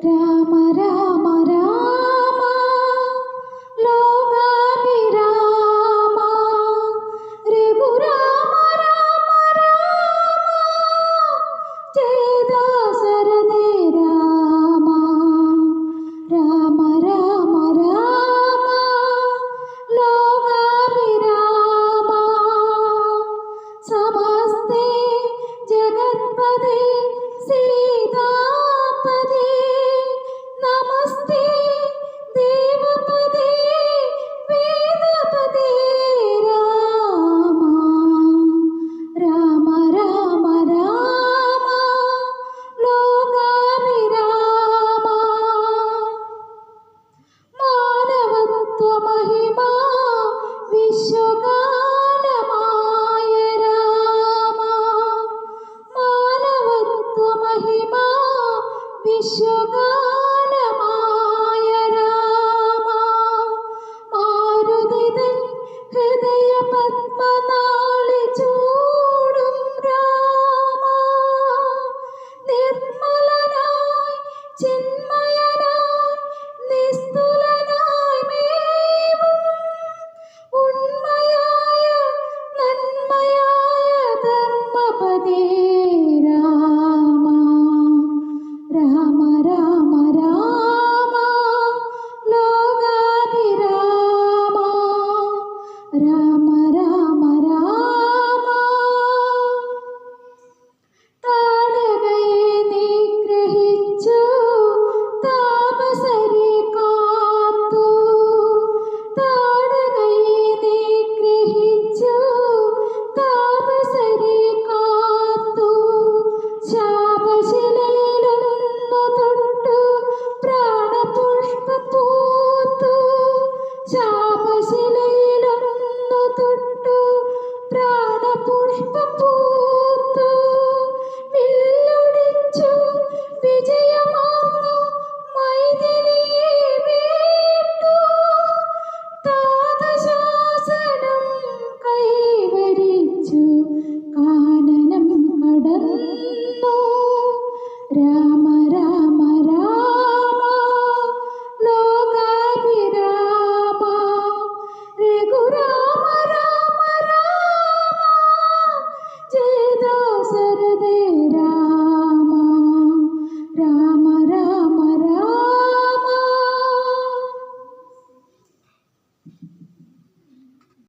രാമ രാമ രാമ ലോകാഭിരാമ രഘുരാമ രാമ രാമ ജയദാശരഥേ രാമ രാമ രാമ രാമ ലോകാഭിരാമ സമസ്തേ ജഗത്പദേ സീതാപദേ നമസ്തേ ദേവപദേ വേദപദേ രാമ രാമ രാമ രാമ ലോകാഭിരാമ മാനവത്വമഹിമാ വിശ്വഗാനമായ രാമ മാനവത്വമഹിമാ വിശ്വഗാനമായ രാമ മാരുതിതൻ ഹൃദയ പത്മനാളി ചൂടും രാമ നിർമ്മലനായി ചിന്മയനായി നിസ്തുലനായി മേവും ഉണ്മയായ നന്മയായ ധർമ്മപദേ രാമ രാമ രാമ രാമ ലോകാഭിരാമ രാമ രാമ രാമ താടകയെ നിഗ്രഹിച്ചു താപസരെ കാത്തു താടകയെ നിഗ്രഹിച്ചു താപസരെ കാത്തു ശാപശിലയിലൊന്നു തൊട്ടു പ്രാണപുഷ്പം പൂത്തു ശാപശിലയിലൊന്നു തൊട്ടു പ്രാണപുഷ്പം പൂത്തു വില്ലൊടിച്ചു വിജയമാർന്നു മൈഥിലിയെ വേട്ടു താതശാസനം കൈവരിച്ചു കാനനം കടന്നു രാമ